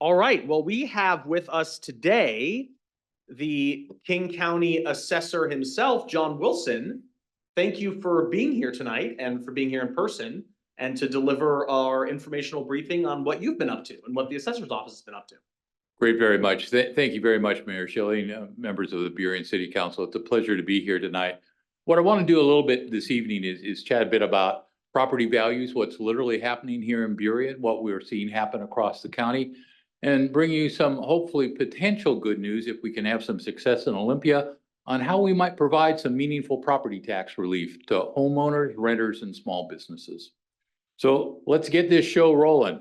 All right, well, we have with us today the King County Assessor himself, John Wilson. Thank you for being here tonight and for being here in person and to deliver our informational briefing on what you've been up to and what the Assessor's Office has been up to. Great, very much. Thank you very much, Mayor Schilling, members of the Burien City Council. It's a pleasure to be here tonight. What I want to do a little bit this evening is chat a bit about property values, what's literally happening here in Burien, what we're seeing happen across the county, and bring you some hopefully potential good news if we can have some success in Olympia on how we might provide some meaningful property tax relief to homeowners, renters, and small businesses. So let's get this show rolling.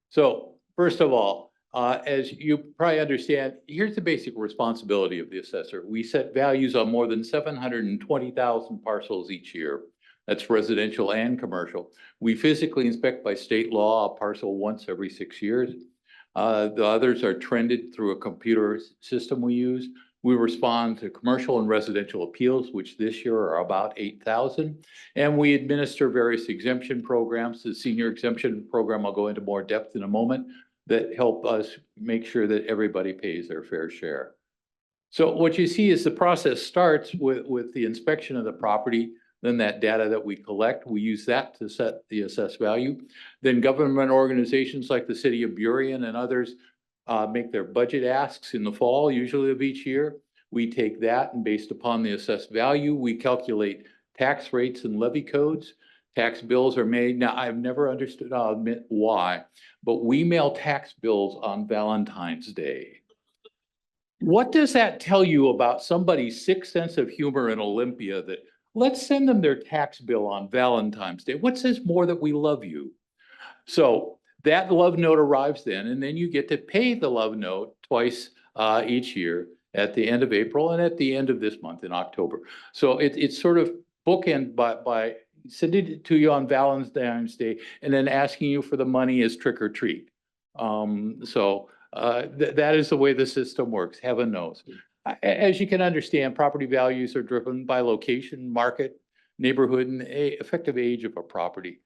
So first of all, as you probably understand, here's the basic responsibility of the assessor. We set values on more than 720,000 parcels each year. That's residential and commercial. We physically inspect by state law a parcel once every 6 years. The others are trended through a computer system we use. We respond to commercial and residential appeals, which this year are about 8,000. And we administer various exemption programs. The senior exemption program, I'll go into more depth in a moment, that help us make sure that everybody pays their fair share. So what you see is the process starts with the inspection of the property, then that data that we collect, we use that to set the assessed value. Then government organizations like the city of Burien and others make their budget asks in the fall, usually of each year. We take that and based upon the assessed value, we calculate tax rates and levy codes. Tax bills are made. Now, I've never understood, I'll admit why, but we mail tax bills on Valentine's Day. What does that tell you about somebody's sick sense of humor in Olympia that let's send them their tax bill on Valentine's Day? What says more that we love you? So that love note arrives then, and then you get to pay the love note twice each year at the end of April and at the end of this month in October. So it's sort of bookend by sending it to you on Valentine's Day and then asking you for the money as trick or treat. That is the way the system works, heaven knows. As you can understand, property values are driven by location, market, neighborhood, and effective age of a property.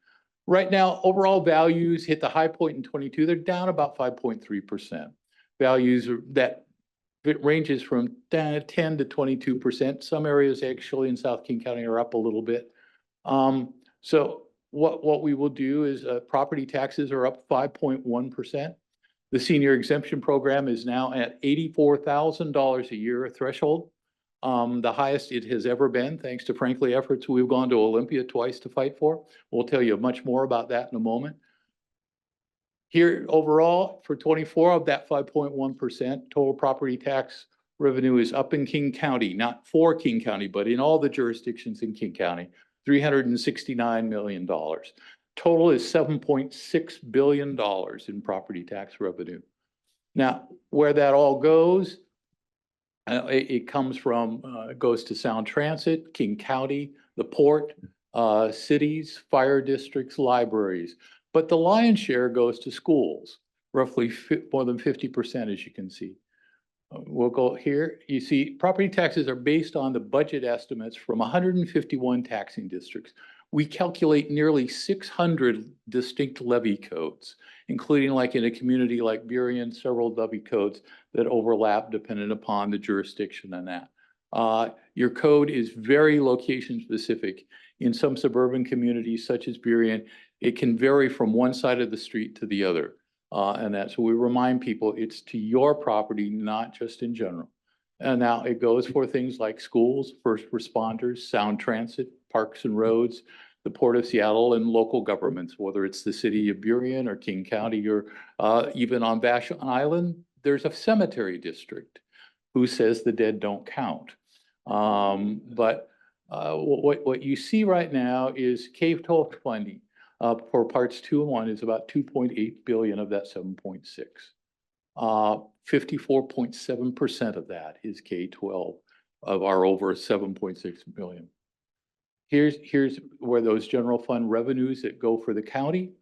Right now, overall values hit the high point in 22. They're down about 5.3%. Values that it ranges from 10 to 22%. Some areas actually in South King County are up a little bit. So what we will do is property taxes are up 5.1%. The senior exemption program is now at $84,000 a year, a threshold, the highest it has ever been, thanks to frankly efforts we've gone to Olympia twice to fight for. We'll tell you much more about that in a moment. Here overall for 24 of that 5.1%, total property tax revenue is up in King County, not for King County, but in all the jurisdictions in King County, $369 million. Total is $7.6 billion in property tax revenue. Now, where that all goes, it comes from, goes to Sound Transit, King County, the port, cities, fire districts, libraries. But the lion's share goes to schools, roughly more than 50%, as you can see. We'll go here. You see, property taxes are based on the budget estimates from 151 taxing districts. We calculate nearly 600 distinct levy codes, including like in a community like Burien, several levy codes that overlap depending upon the jurisdiction and that. Your code is very location specific. In some suburban communities such as Burien, it can vary from one side of the street to the other. And that's what we remind people, it's to your property, not just in general. And now it goes for things like schools, first responders, Sound Transit, parks and roads, the Port of Seattle, and local governments, whether it's the city of Burien or King County, or even on Vashon Island, there's a cemetery district who says the dead don't count. What you see right now is K-12 funding for parts 2 and 1 is about 2.8 billion of that 7.6. 54.7% of that is K-12 of our over 7.6 billion. Here's where those general fund revenues that go for the county.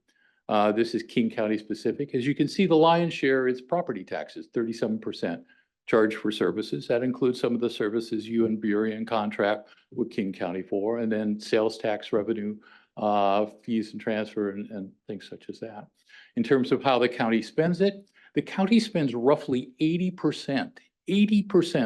This is King County specific. As you can see, the lion's share is property taxes, 37% charged for services. That includes some of the services you and Burien contract with King County for, and then sales tax revenue, fees and transfer and things such as that. In terms of how the county spends it, The county spends roughly 80%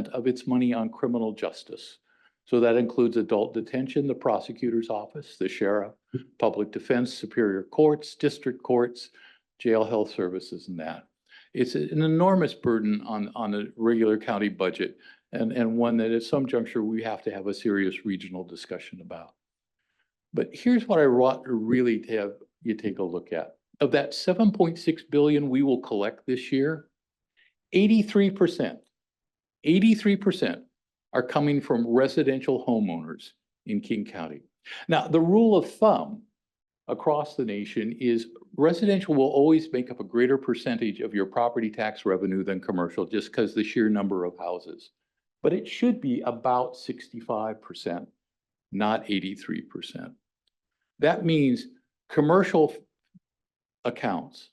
of its money on criminal justice. So that includes adult detention, the prosecutor's office, the sheriff, public defense, superior courts, district courts, jail health services, and that. It's an enormous burden on a regular county budget, and one that at some juncture we have to have a serious regional discussion about. But here's what I want really to have you take a look at. Of that 7.6 billion we will collect this year, 83% are coming from residential homeowners in King County. Now, the rule of thumb across the nation is residential will always make up a greater percentage of your property tax revenue than commercial, just because the sheer number of houses. But it should be about 65%, not 83%. That means commercial accounts,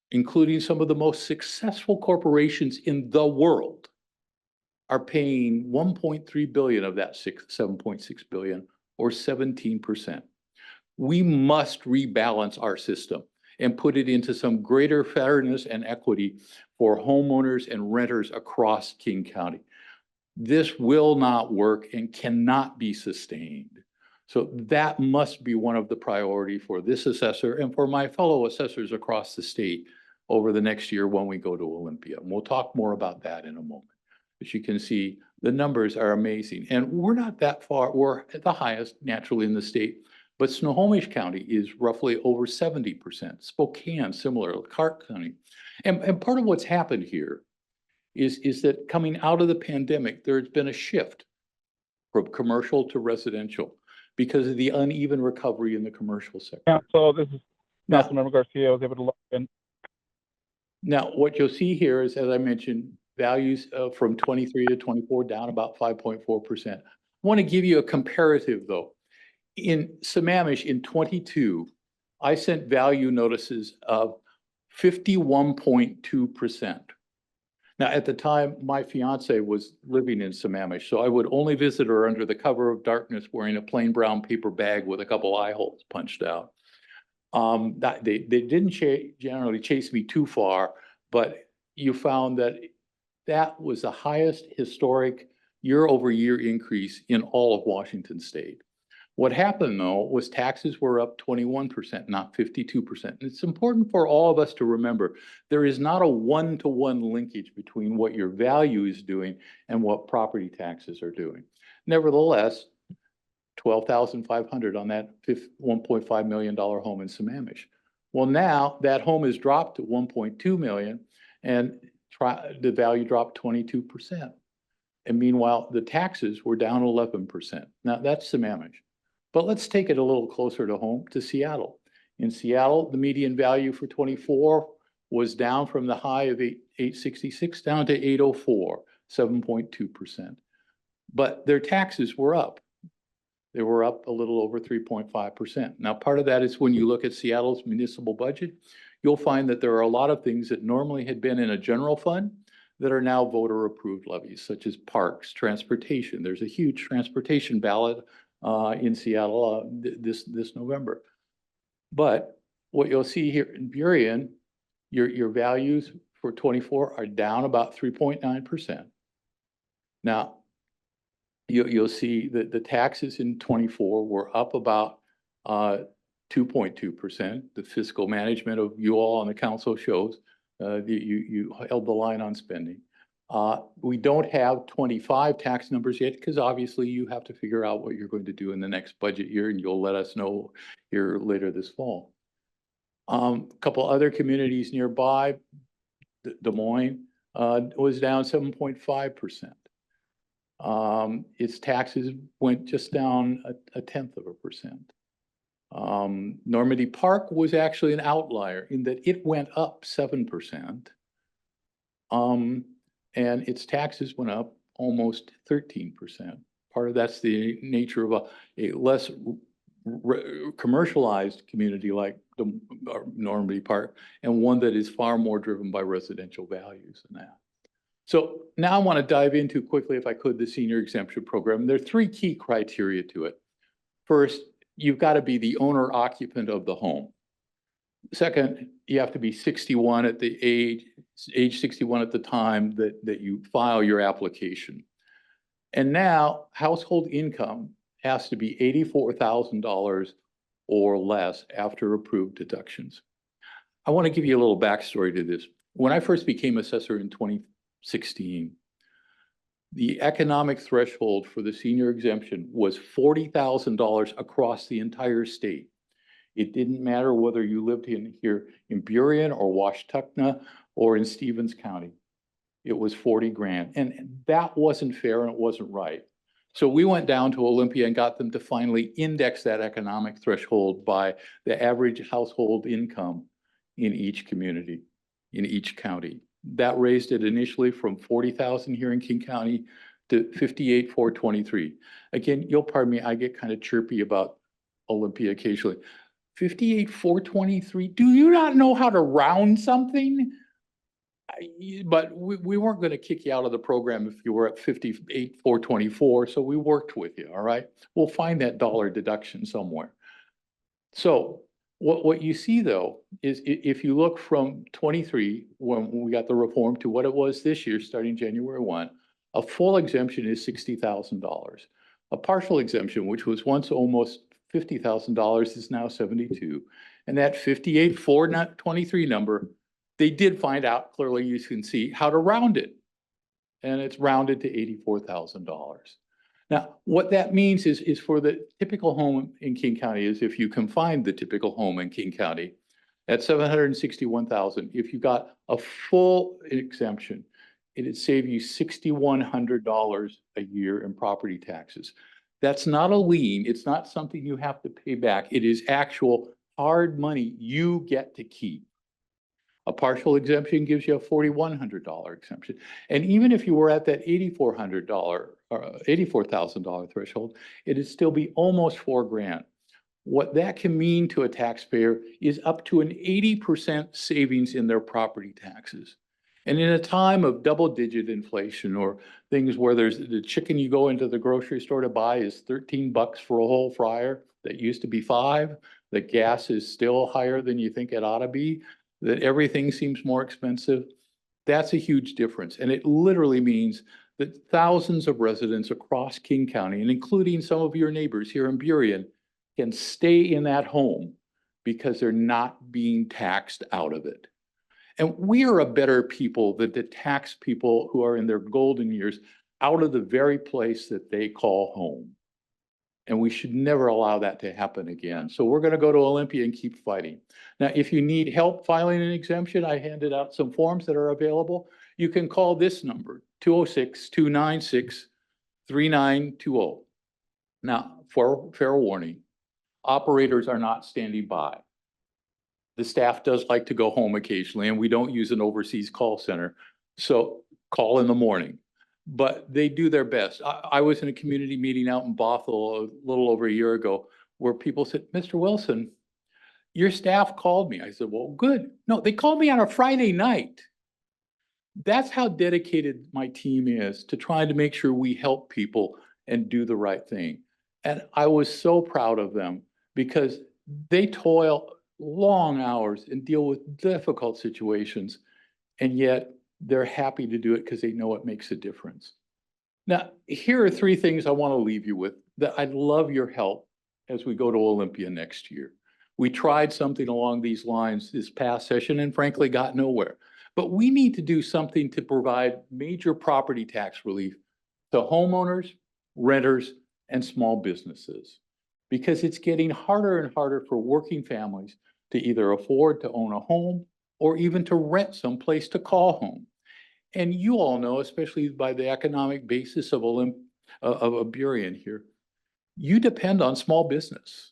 including some of the most successful corporations in the world, are paying 1.3 billion of that 7.6 billion, or 17%. We must rebalance our system and put it into some greater fairness and equity for homeowners and renters across King County. This will not work and cannot be sustained. So that must be one of the priority for this assessor and for my fellow assessors across the state over the next year when we go to Olympia. And we'll talk more about that in a moment. As you can see, the numbers are amazing. And we're not that far, we're at the highest naturally in the state, but Snohomish County is roughly over 70%. Spokane, similar, Clark County. And part of what's happened here is that coming out of the pandemic, there's been a shift from commercial to residential because of the uneven recovery in the commercial sector. Yeah, so this is Councilmember Garcia. I was able to log in. Now, what you'll see here is, as I mentioned, values from 23 to 24 down about 5.4%. I want to give you a comparative though. In Sammamish in 22, I sent value notices of 51.2%. Now, at the time, my fiance was living in Sammamish, so I would only visit her under the cover of darkness wearing a plain brown paper bag with a couple eye holes punched out. They didn't generally chase me too far, but you found that that was the highest historic year-over-year increase in all of Washington state. What happened though was taxes were up 21%, not 52%. And it's important for all of us to remember, there is not a one-to-one linkage between what your value is doing and what property taxes are doing. Nevertheless, $12,500 on that $1.5 million home in Sammamish. Well, now that home has dropped to 1.2 million and the value dropped 22%. And meanwhile, the taxes were down 11%. Now that's Sammamish. But let's take it a little closer to home, to Seattle. In Seattle, the median value for 24 was down from the high of 866 down to 804, 7.2%. But their taxes were up. They were up a little over 3.5%. Now, part of that is when you look at Seattle's municipal budget, you'll find that there are a lot of things that normally had been in a general fund that are now voter approved levies, such as parks, transportation. There's a huge transportation ballot in Seattle this November. But what you'll see here in Burien, your values for 24 are down about 3.9%. Now, you'll see that the taxes in 24 were up about 2.2%. The fiscal management of you all on the council shows you held the line on spending. We don't have 25 tax numbers yet because obviously you have to figure out what you're going to do in the next budget year, and you'll let us know here later this fall. A couple other communities nearby, Des Moines was down 7.5%. Its taxes went just down a 0.1%. Normandy Park was actually an outlier in that it went up 7%. And its taxes went up almost 13%. Part of that's the nature of a less commercialized community like Normandy Park, and one that is far more driven by residential values than that. So now I want to dive into quickly, if I could, the senior exemption program. There are three key criteria to it. First, you've got to be the owner occupant of the home. Second, you have to be 61 at the age, age 61 at the time that you file your application. And now household income has to be $84,000 or less after approved deductions. I want to give you a little backstory to this. When I first became assessor in 2016, the economic threshold for the senior exemption was $40,000 across the entire state. It didn't matter whether you lived here in Burien or Washtenaw or in Stevens County. It was 40 grand. And that wasn't fair and it wasn't right. So we went down to Olympia and got them to finally index that economic threshold by the average household income in each community, in each county. That raised it initially from 40,000 here in King County to 58,423. Again, you'll pardon me, I get kind of chirpy about Olympia occasionally. 58,423, do you not know how to round something? But we weren't going to kick you out of the program if you were at 58,424, so we worked with you, all right? We'll find that dollar deduction somewhere. So what you see though, is if you look from 23, when we got the reform, to what it was this year, starting January 1, a full exemption is $60,000. A partial exemption, which was once almost $50,000, is now 72. And that 58,423 number, they did find out, clearly you can see, how to round it. And it's rounded to $84,000. Now, what that means is for the typical home in King County, is if you can find the typical home in King County at $761,000, if you got a full exemption, it'd save you $6,100 a year in property taxes. That's not a lien. It's not something you have to pay back. It is actual hard money you get to keep. A partial exemption gives you a $4,100 exemption. And even if you were at that $8,400 or $84,000 threshold, it'd still be almost $4 grand. What that can mean to a taxpayer is up to an 80% savings in their property taxes. And in a time of double-digit inflation, or things where there's the chicken you go into the grocery store to buy is 13 bucks for a whole fryer that used to be 5, the gas is still higher than you think it ought to be, that everything seems more expensive, that's a huge difference. And it literally means that thousands of residents across King County, and including some of your neighbors here in Burien, can stay in that home because they're not being taxed out of it. And we are a better people than to tax people who are in their golden years out of the very place that they call home. And we should never allow that to happen again. So we're going to go to Olympia and keep fighting. Now, if you need help filing an exemption, I handed out some forms that are available. You can call this number, 206-296-3920. Now, for fair warning, operators are not standing by. The staff does like to go home occasionally, and we don't use an overseas call center. So call in the morning. But they do their best. I was in a community meeting out in Bothell a little over a year ago where people said, Mr. Wilson, your staff called me. I said, well, good. No, they called me on a Friday night. That's how dedicated my team is to trying to make sure we help people and do the right thing. And I was so proud of them because they toil long hours and deal with difficult situations, and yet they're happy to do it because they know it makes a difference. Now, here are 3 things I want to leave you with that I'd love your help as we go to Olympia next year. We tried something along these lines this past session and frankly got nowhere. But we need to do something to provide major property tax relief to homeowners, renters, and small businesses, because it's getting harder and harder for working families to either afford to own a home or even to rent someplace to call home. And you all know, especially by the economic basis of Burien here, you depend on small business.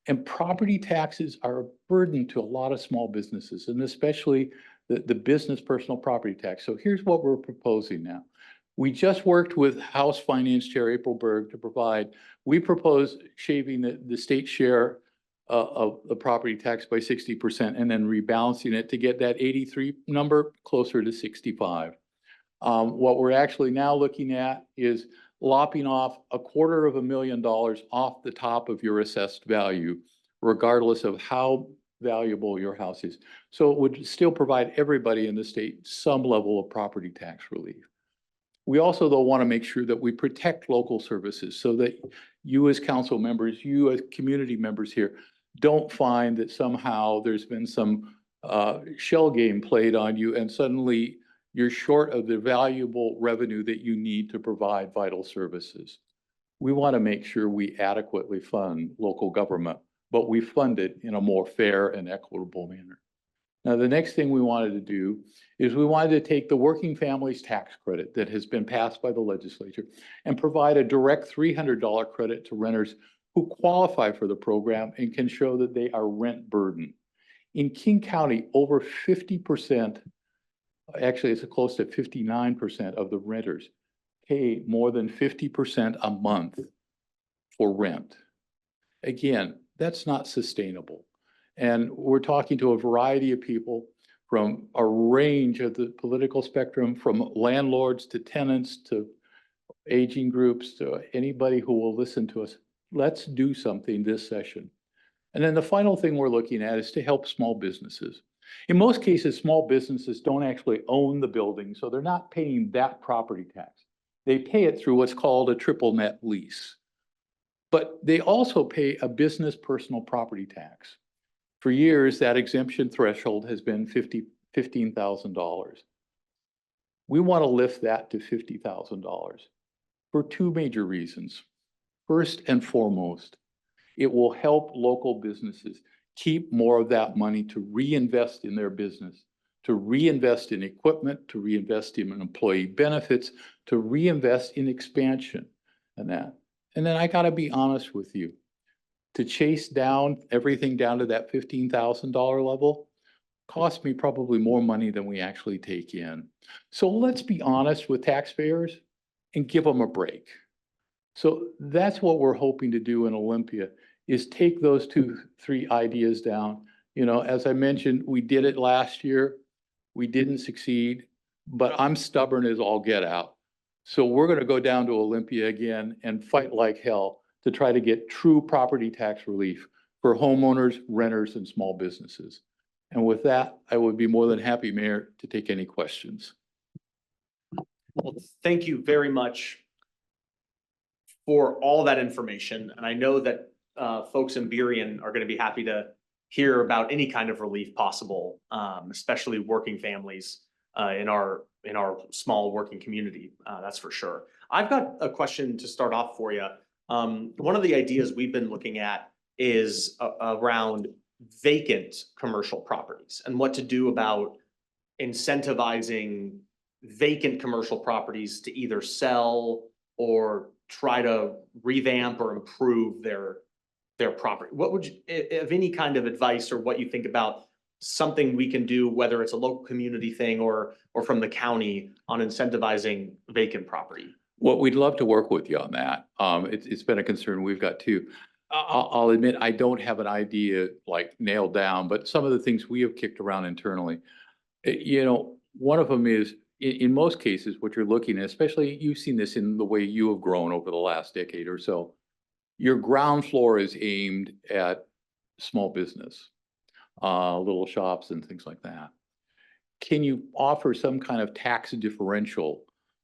And property taxes are a burden to a lot of small businesses, and especially the business personal property tax. So here's what we're proposing now. We just worked with House Finance Chair April Berg to provide, we propose shaving the state share of the property tax by 60% and then rebalancing it to get that 83 number closer to 65. What we're actually now looking at is lopping off $250,000 off the top of your assessed value, regardless of how valuable your house is. So it would still provide everybody in the state some level of property tax relief. We also, though, want to make sure that we protect local services so that you as council members, you as community members here, don't find that somehow there's been some shell game played on you and suddenly you're short of the valuable revenue that you need to provide vital services. We want to make sure we adequately fund local government, but we fund it in a more fair and equitable manner. Now, the next thing we wanted to do is we wanted to take the working families tax credit that has been passed by the legislature and provide a direct $300 credit to renters who qualify for the program and can show that they are rent burdened. In King County, over 50%, actually it's close to 59% of the renters pay more than 50% a month for rent. Again, that's not sustainable. And we're talking to a variety of people from a range of the political spectrum, from landlords to tenants to aging groups to anybody who will listen to us. Let's do something this session. And then the final thing we're looking at is to help small businesses. In most cases, small businesses don't actually own the building, so they're not paying that property tax. They pay it through what's called a triple net lease. But they also pay a business personal property tax. For years, that exemption threshold has been $15,000. We want to lift that to $50,000 for two major reasons. First and foremost, it will help local businesses keep more of that money to reinvest in their business, to reinvest in equipment, to reinvest in employee benefits, to reinvest in expansion and that. And then I got to be honest with you. To chase down everything down to that $15,000 level cost me probably more money than we actually take in. So let's be honest with taxpayers and give them a break. So that's what we're hoping to do in Olympia, is take those 2-3 ideas down. You know, as I mentioned, we did it last year. We didn't succeed, but I'm stubborn as all get out. So we're going to go down to Olympia again and fight like hell to try to get true property tax relief for homeowners, renters, and small businesses. And with that, I would be more than happy, Mayor, to take any questions. Well, thank you very much for all that information. And I know that folks in Burien are going to be happy to hear about any kind of relief possible, especially working families in our small working community. That's for sure. I've got a question to start off for you. One of the ideas we've been looking at is around vacant commercial properties and what to do about incentivizing vacant commercial properties to either sell or try to revamp or improve their property. What would you, if any kind of advice or what you think about something we can do, whether it's a local community thing or from the county, on incentivizing vacant property? Well, we'd love to work with you on that. It's been a concern we've got too. I'll admit I don't have an idea like nailed down, but some of the things we have kicked around internally, you know, one of them is in most cases, what you're looking at, especially you've seen this in the way you have grown over the last decade or so, your ground floor is aimed at small business, little shops and things like that. Can you offer some kind of tax differential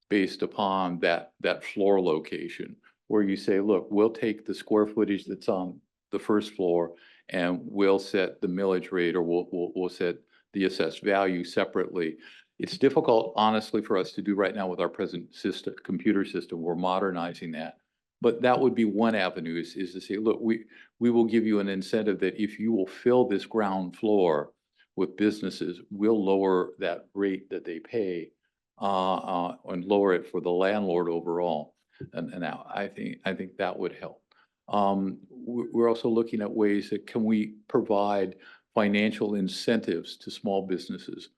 based upon that floor location, where you say, look, we'll take the square footage that's on the first floor and we'll set the millage rate, or we'll set the assessed value separately. It's difficult, honestly, for us to do right now with our present system, computer system. We're modernizing that. But that would be one avenue, is to say, look, we will give you an incentive that if you will fill this ground floor with businesses, we'll lower that rate that they pay and lower it for the landlord overall. And now I think that would help. We're also looking at ways that can we provide financial incentives to small businesses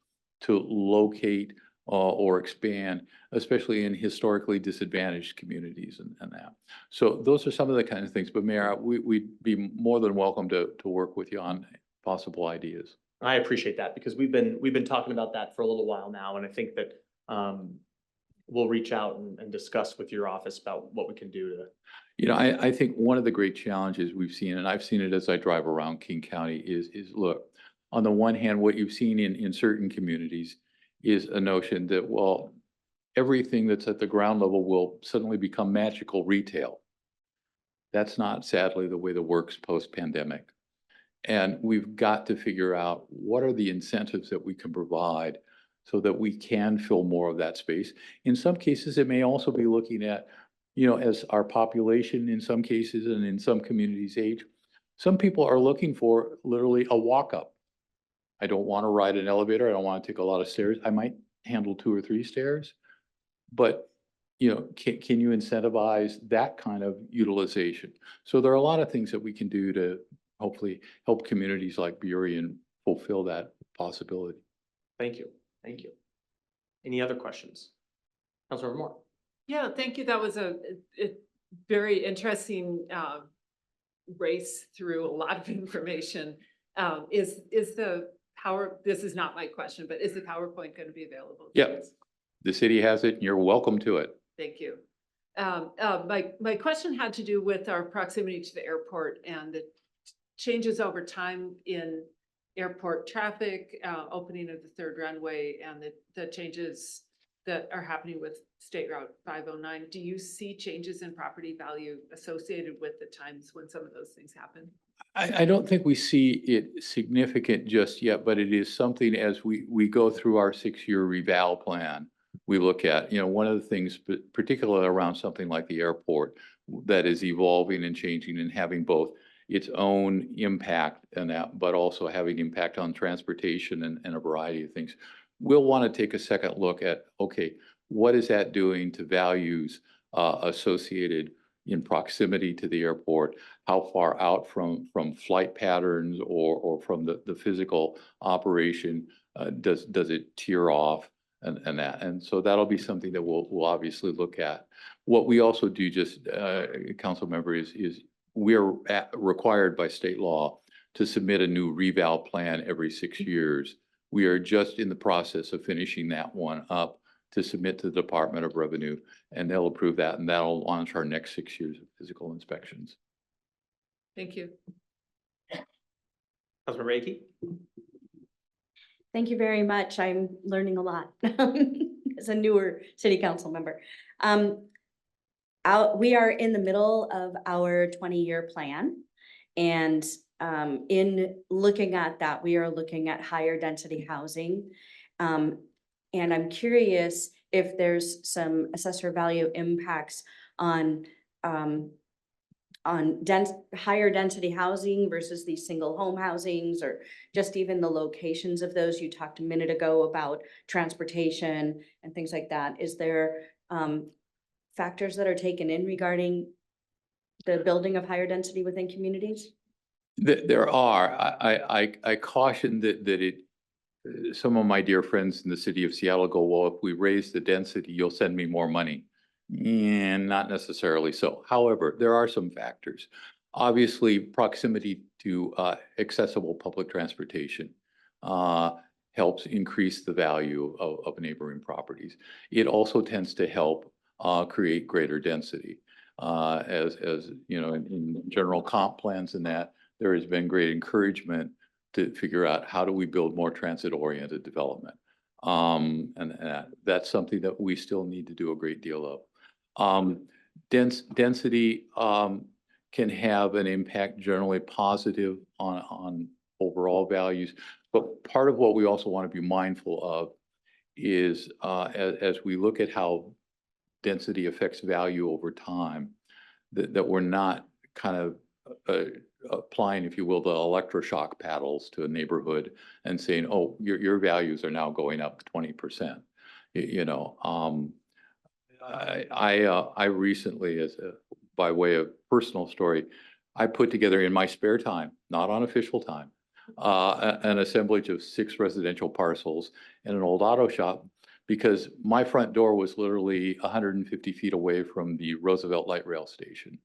to locate or expand, especially in historically disadvantaged communities and that. So those are some of the kind of things. But Mayor, we'd be more than welcome to work with you on possible ideas. I appreciate that, because we've been talking about that for a little while now, and I think that we'll reach out and discuss with your office about what we can do to. You know, I think one of the great challenges we've seen, and I've seen it as I drive around King County, is look, on the one hand, what you've seen in certain communities is a notion that, well, everything that's at the ground level will suddenly become magical retail. That's not, sadly, the way that works post-pandemic. And we've got to figure out what are the incentives that we can provide so that we can fill more of that space. In some cases, it may also be looking at, as our population in some cases and in some communities age, some people are looking for literally a walk-up. I don't want to ride an elevator. I don't want to take a lot of stairs. I might handle 2 or 3 stairs, but can you incentivize that kind of utilization? So there are a lot of things that we can do to hopefully help communities like Burien fulfill that possibility. Thank you. Thank you. Any other questions? Councilmember Moore. Yeah, thank you. That was a very interesting race through a lot of information. Is the this is not my question, but is the PowerPoint going to be available? Yeah, the city has it and you're welcome to it. Thank you. My question had to do with our proximity to the airport and the changes over time in airport traffic, opening of the 3rd runway, and the changes that are happening with State Route 509. Do you see changes in property value associated with the times when some of those things happen? I don't think we see it significant just yet, but it is something as we go through our 6-year reval plan, we look at, one of the things, particularly around something like the airport, that is evolving and changing and having both its own impact and that, but also having impact on transportation and a variety of things. We'll want to take a second look at, okay, what is that doing to values associated in proximity to the airport? How far out from flight patterns or from the physical operation does it tear off and that? And so that'll be something that we'll obviously look at. What we also do, just council member, is we are required by state law to submit a new reval plan every 6 years. We are just in the process of finishing that one up to submit to the Department of Revenue, and they'll approve that, and that'll launch our next 6 years of physical inspections. Thank you. Councilmember Ake. Thank you very much. I'm learning a lot as a newer city council member. We are in the middle of our 20-year plan, and in looking at that, we are looking at higher density housing. And I'm curious if there's some assessor value impacts on higher density housing versus these single home housings, or just even the locations of those. You talked a minute ago about transportation and things like that. Is there factors that are taken in regarding the building of higher density within communities? There are. I caution that some of my dear friends in the city of Seattle go, well, if we raise the density, you'll send me more money. And not necessarily so. However, there are some factors. Obviously, proximity to accessible public transportation helps increase the value of neighboring properties. It also tends to help create greater density. As in general comp plans and that, there has been great encouragement to figure out how do we build more transit-oriented development. And that's something that we still need to do a great deal of. Density can have an impact generally positive on overall values, but part of what we also want to be mindful of is as we look at how density affects value over time, that we're not kind of applying, if you will, the electroshock paddles to a neighborhood and saying, oh, your values are now going up 20%. I recently, by way of personal story, I put together in my spare time, not on official time, an assemblage of 6 residential parcels in an old auto shop, because my front door was literally 150 feet away from the Roosevelt Light Rail Station.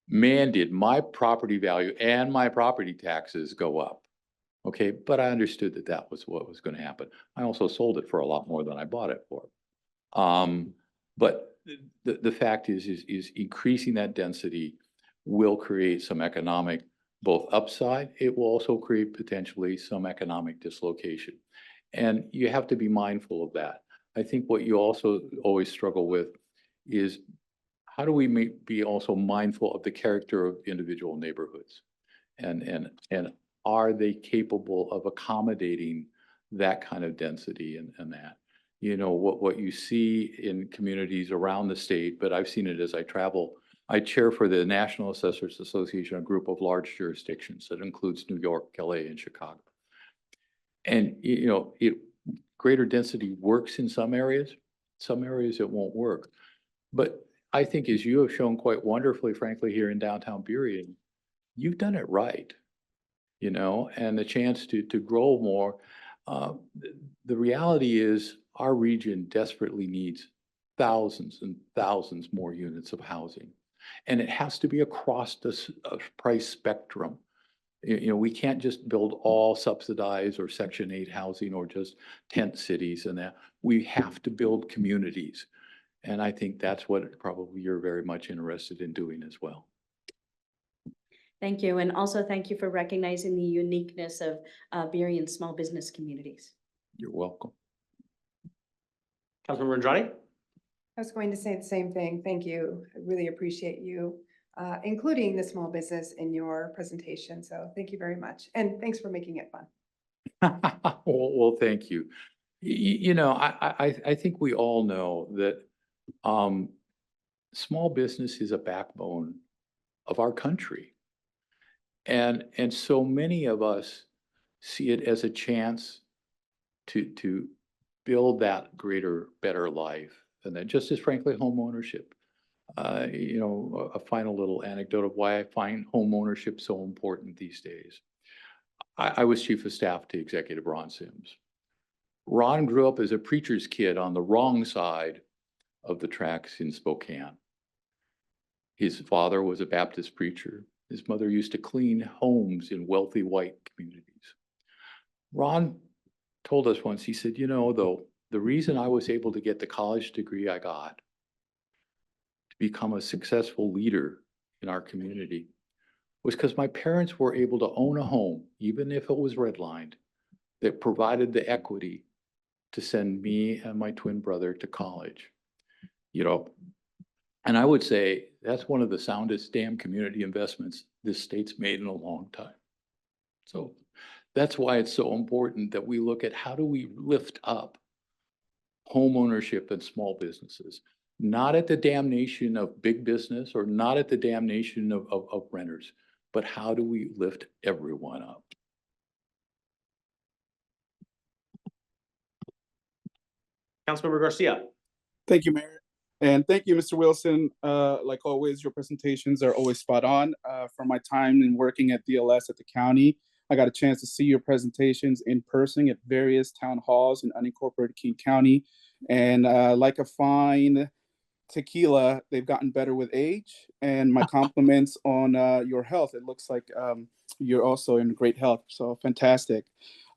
Man, did my property value and my property taxes go up. Okay, but I understood that that was what was going to happen. I also sold it for a lot more than I bought it for. But the fact is increasing that density will create some economic both upside, it will also create potentially some economic dislocation. And you have to be mindful of that. I think what you also always struggle with is how do we be also mindful of the character of individual neighborhoods? And are they capable of accommodating that kind of density and that? You know, what you see in communities around the state, but I've seen it as I travel. I chair for the National Assessors Association, a group of large jurisdictions that includes New York, LA, and Chicago. And, you know, greater density works in some areas it won't work. But I think, as you have shown quite wonderfully, frankly, here in downtown Burien, you've done it right, you know, and the chance to grow more. The reality is our region desperately needs thousands and thousands more units of housing. And it has to be across the price spectrum. You know, we can't just build all subsidized or Section 8 housing or just tent cities and that. We have to build communities. And I think that's what probably you're very much interested in doing as well. Thank you. And also thank you for recognizing the uniqueness of Burien small business communities. You're welcome. Councilmember Andrade? I was going to say the same thing. Thank you. I really appreciate you including the small business in your presentation. So thank you very much. And thanks for making it fun. Well, thank you. You know, I think we all know that small business is a backbone of our country. And so many of us see it as a chance to build that greater, better life. And that just as frankly, home ownership. You know, a final little anecdote of why I find home ownership so important these days. I was chief of staff to Executive Ron Sims. Ron grew up as a preacher's kid on the wrong side of the tracks in Spokane. His father was a Baptist preacher. His mother used to clean homes in wealthy white communities. Ron told us once, he said, you know, though, the reason I was able to get the college degree I got, to become a successful leader in our community, was because my parents were able to own a home, even if it was redlined, that provided the equity to send me and my twin brother to college. You know, and I would say that's one of the soundest damn community investments this state's made in a long time. So that's why it's so important that we look at how do we lift up home ownership and small businesses, not at the damnation of big business or not at the damnation of renters, but how do we lift everyone up? Councilmember Garcia? Thank you, Mayor. And thank you, Mr. Wilson. Like always, your presentations are always spot on. From my time in working at DLS at the county, I got a chance to see your presentations in person at various town halls in unincorporated King County. And like a fine tequila, they've gotten better with age. And my compliments on your health. It looks like you're also in great health. So fantastic.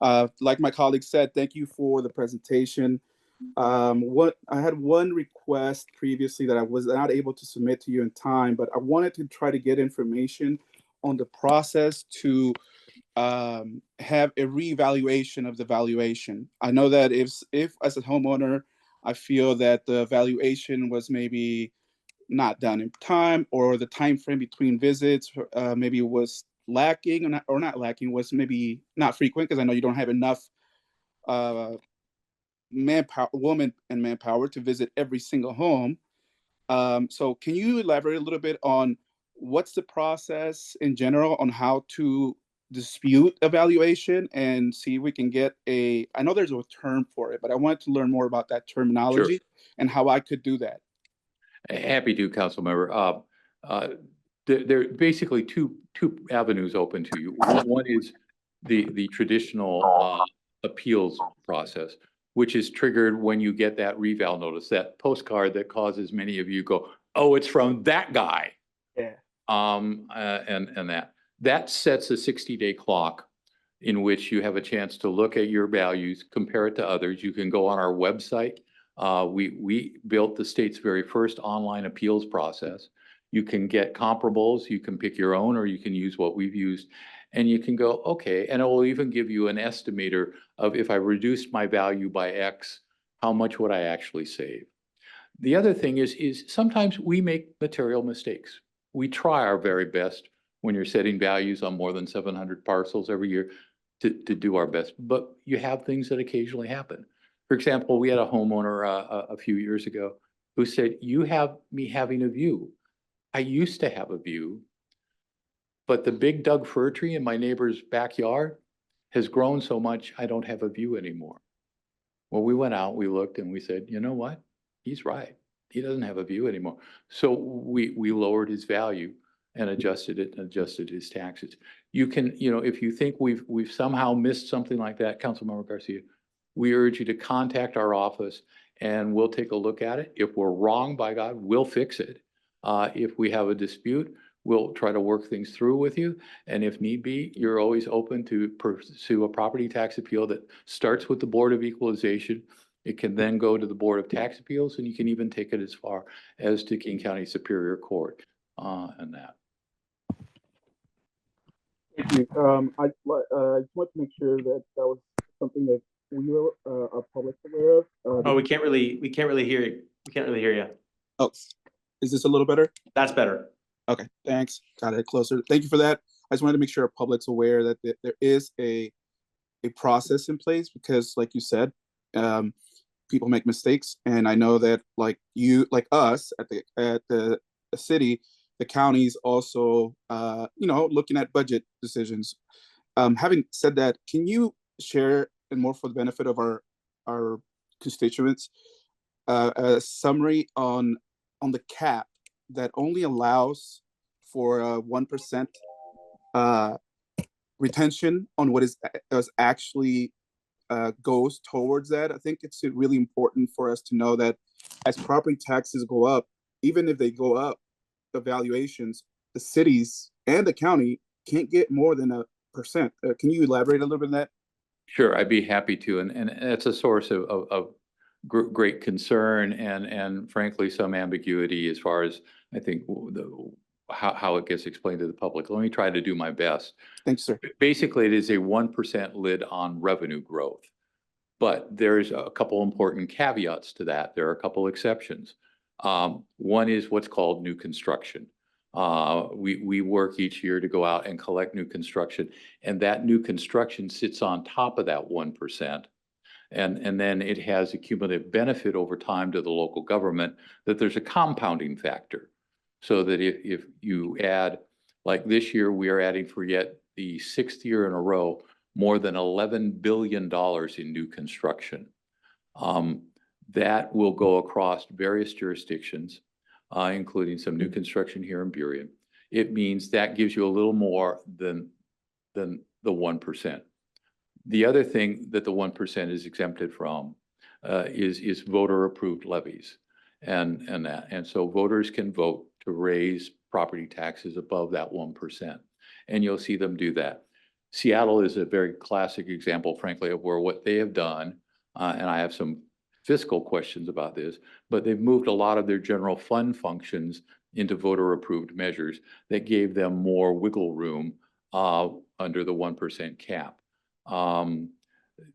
Like my colleague said, thank you for the presentation. I had one request previously that I was not able to submit to you in time, but I wanted to try to get information on the process to have a reevaluation of the valuation. I know that if as a homeowner, I feel that the valuation was maybe not done in time, or the time frame between visits maybe was lacking, or not lacking, was maybe not frequent, because I know you don't have enough woman and manpower to visit every single home. So can you elaborate a little bit on what's the process in general on how to dispute evaluation and see if we can get I know there's a term for it, but I wanted to learn more about that terminology. Sure. And how I could do that. Happy to, council member. There are basically two avenues open to you. One is the traditional appeals process, which is triggered when you get that reval notice, that postcard that causes many of you go, oh, it's from that guy. Yeah. And that sets a 60-day clock in which you have a chance to look at your values, compare it to others. You can go on our website. We built the state's very first online appeals process. You can get comparables, you can pick your own, or you can use what we've used. And you can go, okay, and it will even give you an estimator of if I reduced my value by X, how much would I actually save? The other thing is sometimes we make material mistakes. We try our very best when you're setting values on more than 700 parcels every year to do our best, but you have things that occasionally happen. For example, we had a homeowner a few years ago who said, you have me having a view. I used to have a view, but the big Doug fir tree in my neighbor's backyard has grown so much, I don't have a view anymore. Well, we went out, we looked, and we said, you know what? He's right. He doesn't have a view anymore. So we lowered his value and adjusted it and adjusted his taxes. You can, if you think we've somehow missed something like that, Councilmember Garcia, we urge you to contact our office and we'll take a look at it. If we're wrong, by God, we'll fix it. If we have a dispute, we'll try to work things through with you. And if need be, you're always open to pursue a property tax appeal that starts with the Board of Equalization. It can then go to the Board of Tax Appeals, and you can even take it as far as to King County Superior Court and that. Thank you. I just want to make sure that that was something that we are public aware of. Oh, we can't really hear you. We can't really hear you. Oh, is this a little better? That's better. Okay, thanks. Got it closer. Thank you for that. I just wanted to make sure our public's aware that there is a process in place because, like you said, people make mistakes, and I know that like us at the city, the county's also looking at budget decisions. Having said that, can you share, and more for the benefit of our constituents, a summary on the cap that only allows for 1% retention on what is actually goes towards that? I think it's really important for us to know that as property taxes go up, even if they go up, the valuations, the cities and the county can't get more than 1%. Can you elaborate a little bit on that? Sure, I'd be happy to, and it's a source of great concern and frankly some ambiguity as far as I think how it gets explained to the public. Let me try to do my best. Thanks, sir. Basically, it is a 1% lid on revenue growth, but there's a couple important caveats to that. There are a couple exceptions. One is what's called new construction. We work each year to go out and collect new construction, and that new construction sits on top of that 1%. And then it has a cumulative benefit over time to the local government that there's a compounding factor. So that if you add, like this year, we are adding for yet the 6th year in a row, more than $11 billion in new construction. That will go across various jurisdictions, including some new construction here in Burien. It means that gives you a little more than the 1%. The other thing that the 1% is exempted from is voter-approved levies, and so voters can vote to raise property taxes above that 1%, and you'll see them do that. Seattle is a very classic example, frankly, of where what they have done, and I have some fiscal questions about this, but they've moved a lot of their general fund functions into voter-approved measures that gave them more wiggle room under the 1% cap.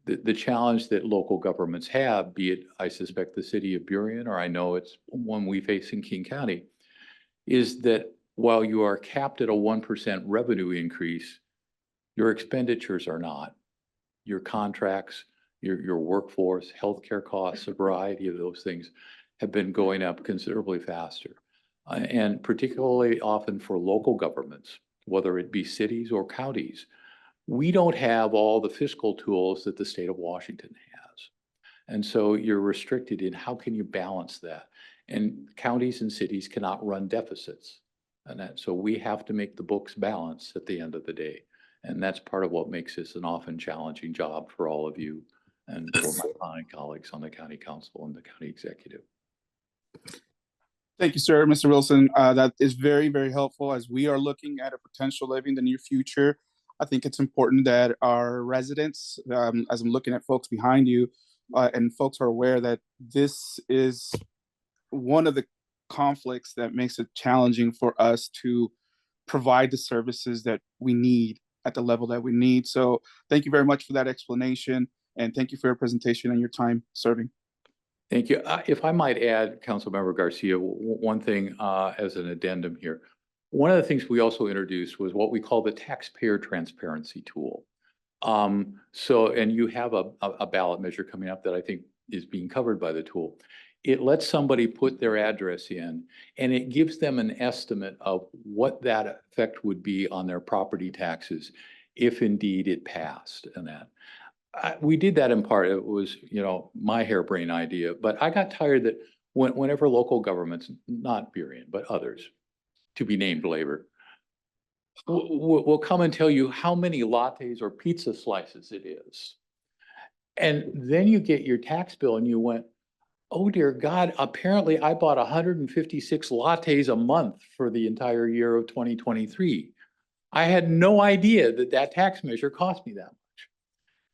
The challenge that local governments have, be it, I suspect, the city of Burien, or I know it's one we face in King County, is that while you are capped at a 1% revenue increase, your expenditures are not. Your contracts, your workforce, healthcare costs, a variety of those things have been going up considerably faster. And particularly often for local governments, whether it be cities or counties, we don't have all the fiscal tools that the state of Washington has. And so you're restricted in how can you balance that? And counties and cities cannot run deficits. So we have to make the books balance at the end of the day. And that's part of what makes this an often challenging job for all of you and for my fine colleagues on the county council and the county executive. Thank you, sir. Mr. Wilson, that is very, very helpful as we are looking at a potential levy in the near future. I think it's important that our residents, as I'm looking at folks behind you, and folks are aware that this is one of the conflicts that makes it challenging for us to provide the services that we need at the level that we need. So thank you very much for that explanation, and thank you for your presentation and your time serving. Thank you. If I might add, Councilmember Garcia, one thing as an addendum here. One of the things we also introduced was what we call the taxpayer transparency tool. And you have a ballot measure coming up that I think is being covered by the tool. It lets somebody put their address in, and it gives them an estimate of what that effect would be on their property taxes if indeed it passed and that. We did that in part. It was, my harebrained idea, but I got tired that whenever local governments, not Burien, but others, to be named later, will come and tell you how many lattes or pizza slices it is. And then you get your tax bill and you went, oh dear God, apparently I bought 156 lattes a month for the entire year of 2023. I had no idea that that tax measure cost me that much.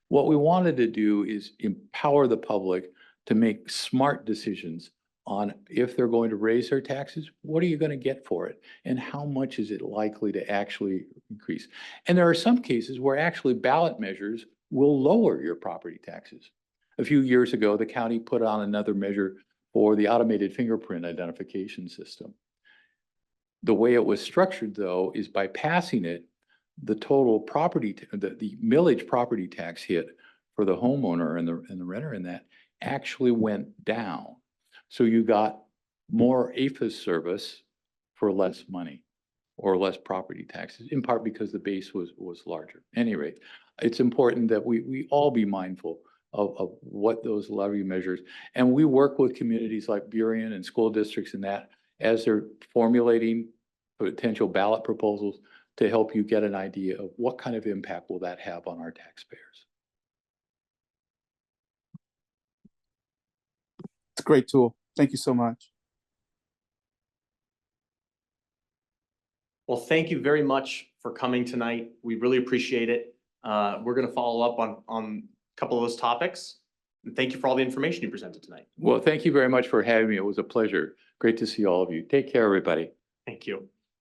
What we wanted to do is empower the public to make smart decisions on if they're going to raise their taxes, what are you going to get for it? And how much is it likely to actually increase? And there are some cases where actually ballot measures will lower your property taxes. A few years ago, the county put on another measure for the automated fingerprint identification system. The way it was structured, though, is by passing it, the total property, the millage property tax hit for the homeowner and the renter in that actually went down. So you got more APHIS service for less money or less property taxes, in part because the base was larger. At any rate, it's important that we all be mindful of what those levy measures, and we work with communities like Burien and school districts and that as they're formulating potential ballot proposals to help you get an idea of what kind of impact will that have on our taxpayers. It's a great tool. Thank you so much. Well, thank you very much for coming tonight. We really appreciate it. We're going to follow up on a couple of those topics. And thank you for all the information you presented tonight. Well, thank you very much for having me. It was a pleasure. Great to see all of you. Take care, everybody. Thank you.